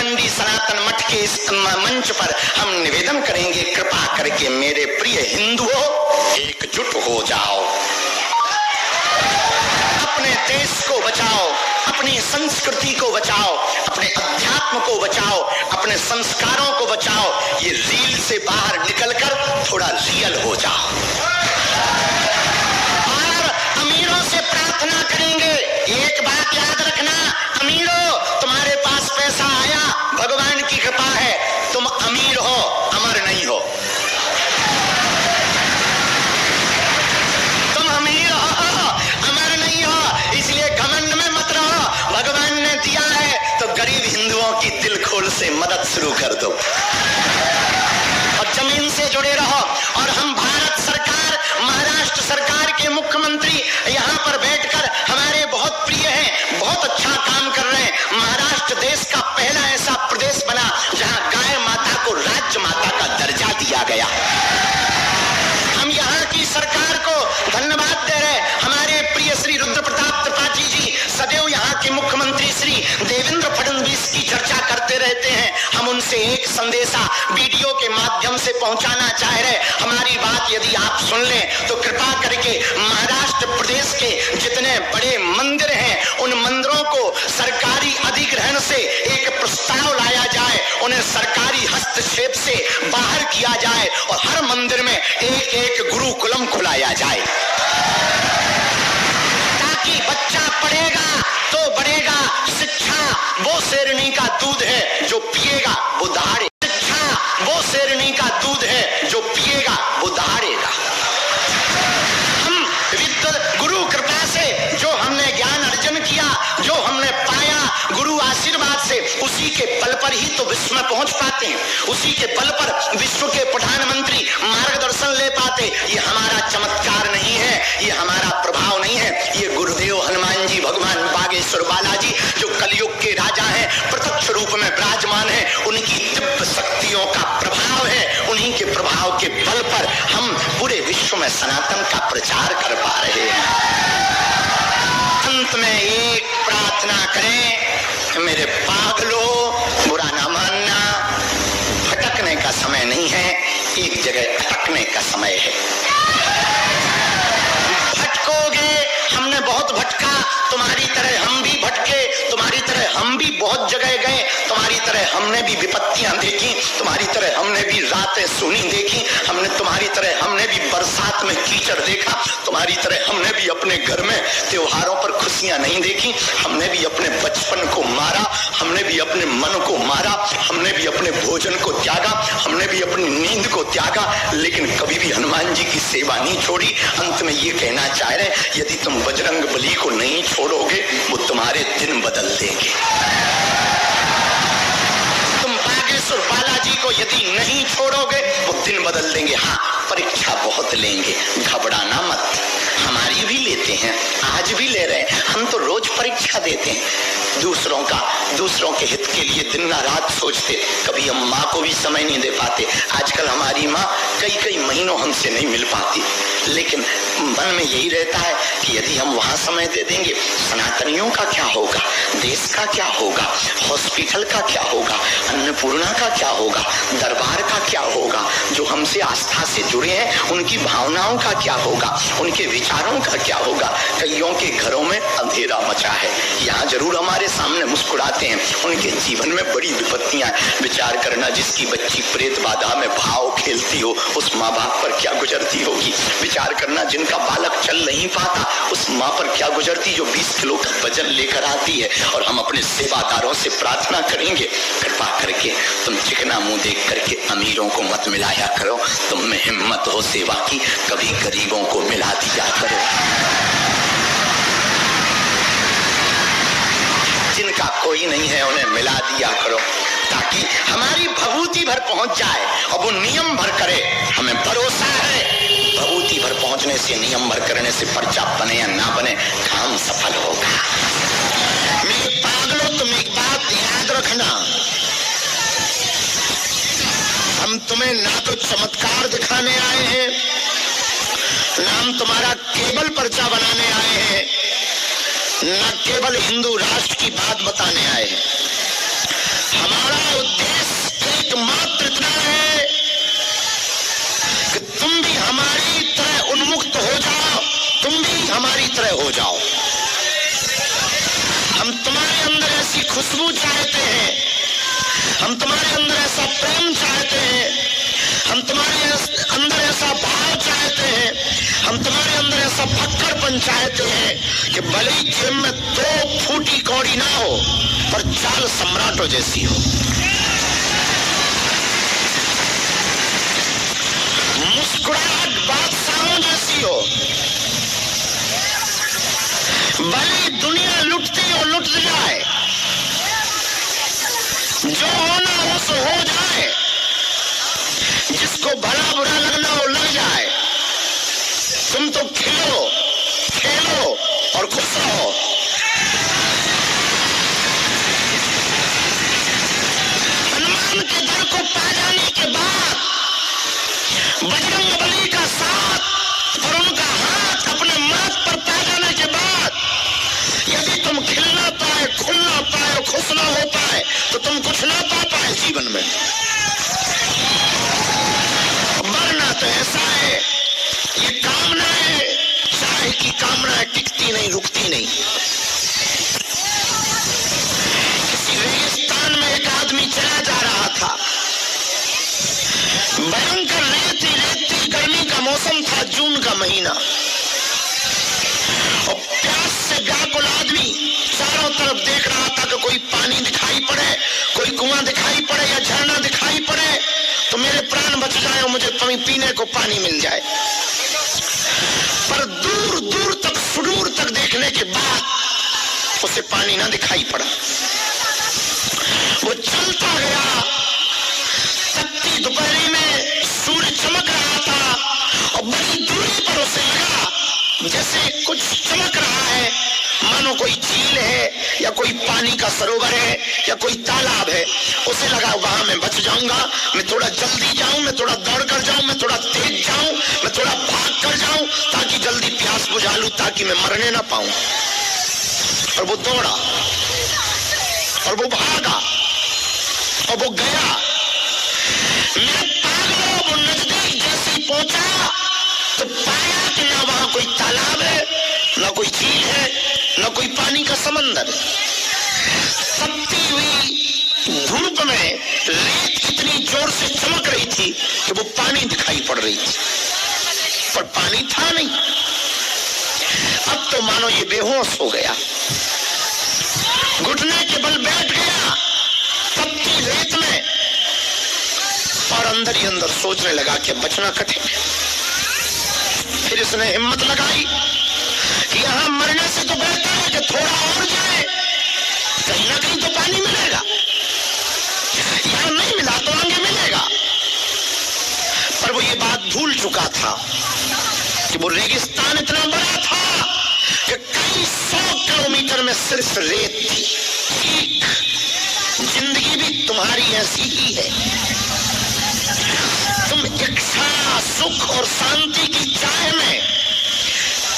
तलवंडी सनातन मठ के इस मंच पर हम निवेदन करेंगे, कृपा करके मेरे प्रिय हिंदुओं एकजुट हो जाओ, अपने देश को बचाओ, अपनी संस्कृति को बचाओ, अपने अध्यात्म को बचाओ, अपने संस्कारों को बचाओ। ये रील से बाहर निकलकर थोड़ा रियल हो जाओ। और अमीरों से प्रार्थना करेंगे, एक बात याद रखना, अमीरों तुम्हारे पास पैसा आया, भगवान की कृपा है, तुम अमीर हो, अमर नहीं हो। तुम अमीर हो, अमर नहीं हो, इसलिए घमंड में मत रहो। भगवान ने दिया है तो गरीब हिंदुओं की दिल खोल से मदद शुरू कर दो और जमीन से जुड़े रहो। और हम भारत सरकार, महाराष्ट्र सरकार के मुख्यमंत्री यहाँ पर बैठकर हमारे बहुत प्रिय हैं, बहुत अच्छा काम कर रहे हैं। महाराष्ट्र देश का पहला ऐसा प्रदेश बना जहाँ गाय माता को राज्य माता का दर्जा दिया गया। हम यहाँ की सरकार को धन्यवाद दे रहे हैं। हमारे प्रिय श्री रुद्र प्रताप त्रिपाठी जी सदैव यहाँ के मुख्यमंत्री श्री देवेंद्र फडणवीस की चर्चा करते रहते हैं। हम उनसे एक संदेशा वीडियो के माध्यम से पहुंचाना चाह रहे। हमारी बात यदि आप सुन लें तो कृपा करके महाराष्ट्र प्रदेश के जितने बड़े मंदिर हैं उन मंदिरों को सरकारी अधिग्रहण से एक प्रस्ताव लाया जाए, उन्हें सरकारी हस्तक्षेप से बाहर किया जाए और हर मंदिर में एक एक गुरुकुलम खुलाया जाए, ताकि बच्चा पढ़ेगा तो बढ़ेगा। शिक्षा वो शेरनी का दूध है जो पिएगा वो दहाड़े, शिक्षा वो शेरनी का दूध है जो पिएगा वो दहाड़ेगा। हम गुरु कृपा से जो हमने ज्ञान अर्जन किया, जो हमने पाया गुरु आशीर्वाद से, उसी के बल पर ही तो विश्व में पहुंच पाते हैं, उसी के बल पर विश्व के प्रधानमंत्री मार्गदर्शन ले पाते। ये हमारा चमत्कार नहीं है, ये हमारा प्रभाव नहीं है, ये गुरुदेव हनुमान जी, भगवान बागेश्वर बालाजी जो कलयुग के राजा हैं, प्रत्यक्ष रूप में विराजमान हैं, उनकी दिव्य शक्तियों का प्रभाव है। उन्हीं के प्रभाव के बल पर हम पूरे विश्व में सनातन का प्रचार कर पा रहे हैं। अंत में एक प्रार्थना करें, मेरे पागलों बुरा ना मानना, भटकने का समय नहीं है, एक जगह अटकने का समय है। भटकोगे, हमने बहुत भटका, तुम्हारी तरह हम भी भटके, तुम्हारी तरह हम भी बहुत जगह गए, तुम्हारी तरह हमने भी विपत्तियां देखी, तुम्हारी तरह हमने भी रातें सुनी देखी, हमने तुम्हारी तरह हमने भी बरसात में कीचड़ देखा, तुम्हारी तरह हमने भी अपने घर में त्योहारों पर खुशियां नहीं देखी, हमने भी अपने बचपन को मारा, हमने भी अपने मन को मारा, हमने भी अपने भोजन को त्यागा, हमने भी अपनी नींद को त्यागा, लेकिन कभी भी हनुमान जी की सेवा नहीं छोड़ी। अंत में ये कहना चाह रहे, यदि तुम बजरंग बली को नहीं छोड़ोगे वो तुम्हारे दिन बदल देंगे। तुम बागेश्वर बालाजी को यदि नहीं छोड़ोगे वो दिन बदल देंगे। हाँ, परीक्षा बहुत लेंगे, घबराना मत, हमारी भी लेते हैं, आज भी ले रहे हैं, हम तो रोज परीक्षा देते हैं दूसरों के हित के लिए दिन रात सोचते। कभी हम माँ को भी समय नहीं दे पाते। आजकल हमारी माँ कई महीनों हमसे नहीं मिल पाती, लेकिन मन में यही रहता है कि यदि हम वहां समय दे देंगे, सनातनियों का क्या होगा, देश का क्या होगा, हॉस्पिटल का क्या होगा, अन्नपूर्णा का क्या होगा, दरबार का क्या होगा, जो हमसे आस्था से जुड़े हैं उनकी भावनाओं का क्या होगा, उनके विचारों का क्या होगा। कईयों के घरों में अंधेरा मचा है, यहाँ जरूर हमारे सामने मुस्कुराते हैं, उनके जीवन में बड़ी विपत्तियां। विचार करना, जिसकी बच्ची प्रेत बाधा में भाव खेलती हो, उस माँ बाप पर क्या गुजरती होगी। विचार करना, जिनका बालक चल नहीं पाता, उस माँ पर क्या गुजरती जो 20 किलो का वजन लेकर आती है। और हम अपने सेवादारों से प्रार्थना करेंगे, कृपा करके तुम चिकना मुंह देख करके अमीरों को मत मिलाया करो, तुम में हिम्मत हो सेवा की, कभी गरीबों को मिला दिया करो। जिनका कोई नहीं है उन्हें मिला दिया करो, ताकि हमारी भभूति भर पहुंच जाए और वो नियम भर करे। हमें भरोसा है भभूति भर पहुंचने से, नियम भर करने से, पर्चा बने या ना बने, काम सफल होगा। मेरे पागलों, तुम एक बात याद रखना, हम तुम्हें ना तो चमत्कार दिखाने आए हैं, ना हम तुम्हारा केवल पर्चा बनाने आए हैं, न केवल हिंदू राष्ट्र की बात बताने आए हैं। हमारा हमारी तरह हो जाओ। हम तुम्हारे अंदर ऐसी खुशबू चाहते हैं, हम तुम्हारे अंदर ऐसा प्रेम चाहते हैं, हम तुम्हारे अंदर ऐसा भाव चाहते हैं, हम तुम्हारे अंदर ऐसा फक्कड़पन चाहते हैं कि भले ही जेब में 2 फूटी कौड़ी ना हो पर चाल सम्राटों जैसी हो, मुस्कुराहट बादशाहों जैसी हो। भले दुनिया लुटती हो लुट जाए, जो होना हो सो हो जाए, जिसको भला बुरा लगना हो लग जाए, तुम तो खिलो खेलो और खुश रहो। हनुमान के दर को पा जाने के बाद, बजरंगबली का साथ और उनका हाथ अपने माथ पर पा जाने के बाद, यदि तुम खिलना पाए, खुलना पाए, खुश ना हो पाए तो तुम कुछ ना पा पाए जीवन में। मरना तो ऐसा है, ये कामनाएं, चाहे की कामनाएं टिकती नहीं, रुकती नहीं। किसी रेगिस्तान में एक आदमी चला जा रहा था, भयंकर रेती रेती गर्मी का मौसम था, जून का महीना, और प्यास से व्याकुल आदमी चारों तरफ देख रहा था कि कोई पानी दिखाई पड़े, कोई कुआं दिखाई पड़े या झरना दिखाई पड़े तो मेरे प्राण बच जाए और मुझे पीने को पानी मिल जाए। पर दूर दूर तक, सुदूर तक देखने के बाद उसे पानी ना दिखाई पड़ा। वो चलता गया, तपती दोपहरी में सूर्य चमक रहा था और बड़ी दूरी पर उसे लगा जैसे कुछ चमक रहा है, मानो कोई झील है या कोई पानी का सरोवर है या कोई तालाब है। उसे लगा वहां मैं बच जाऊंगा, मैं थोड़ा जल्दी जाऊं, मैं थोड़ा दौड़ कर जाऊं, मैं थोड़ा तेज जाऊं, मैं थोड़ा भाग कर जाऊं ताकि जल्दी प्यास बुझा लूं, ताकि मैं मरने ना पाऊं। और वो दौड़ा और वो भागा और वो गया। मेरे पागलों, वो नजदीक जैसे ही पहुंचा तो पाया कि ना वहां कोई तालाब है, ना कोई झील है, ना कोई पानी का समंदर। तपती हुई धूप में रेत इतनी जोर से चमक रही थी कि वो पानी दिखाई पड़ रही थी, पर पानी था नहीं। अब तो मानो ये बेहोश हो गया, घुटने के बल बैठ गया तपती रेत में, और अंदर ही अंदर सोचने लगा कि बचना कठिन है। फिर इसने हिम्मत लगाई कि यहां मरने से तो बेहतर है कि थोड़ा और जाए, कहीं ना कहीं तो पानी मिलेगा, यहां नहीं मिला तो आगे मिलेगा। पर वो ये बात भूल चुका था कि वो रेगिस्तान इतना बड़ा था कि कई 100 किलोमीटर में सिर्फ रेत थी। ठीक जिंदगी भी तुम्हारी ऐसी ही है, तुम इच्छा, सुख और शांति की चाह में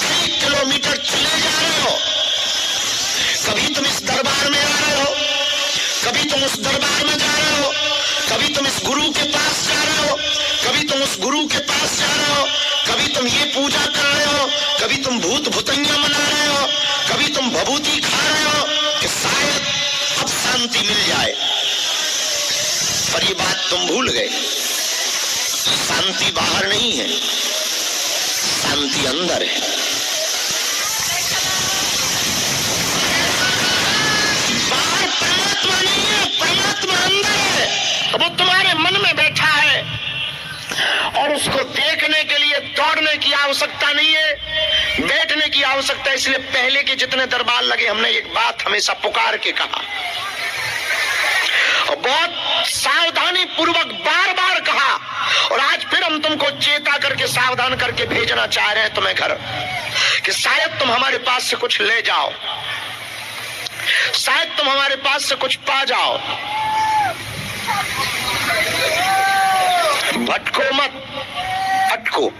कई किलोमीटर चले जा रहे हो। कभी तुम इस दरबार में आ रहे हो, कभी तुम उस दरबार में जा रहे हो, कभी तुम इस गुरु के पास जा रहे हो, कभी तुम उस गुरु के पास जा रहे हो, कभी तुम ये पूजा कर रहे हो, कभी तुम भूत भुतैया मना रहे हो, कभी तुम भभूति खा रहे हो कि शायद अब शांति मिल जाए। पर ये बात तुम भूल गए, शांति बाहर नहीं है, शांति अंदर है। बाहर परमात्मा नहीं है, परमात्मा अंदर है। वो तुम्हारे मन में बैठा है और उसको देखने के लिए दौड़ने की आवश्यकता नहीं है, बैठने की आवश्यकता। इसलिए पहले के जितने दरबार लगे हमने एक बात हमेशा पुकार के कहा और बहुत सावधानी पूर्वक बार बार कहा, और आज फिर हम तुमको चेता करके सावधान करके भेजना चाह रहे हैं तुम्हें घर, कि शायद तुम हमारे पास से कुछ ले जाओ, शायद तुम हमारे पास से कुछ पा जाओ। भटको मत, अटको।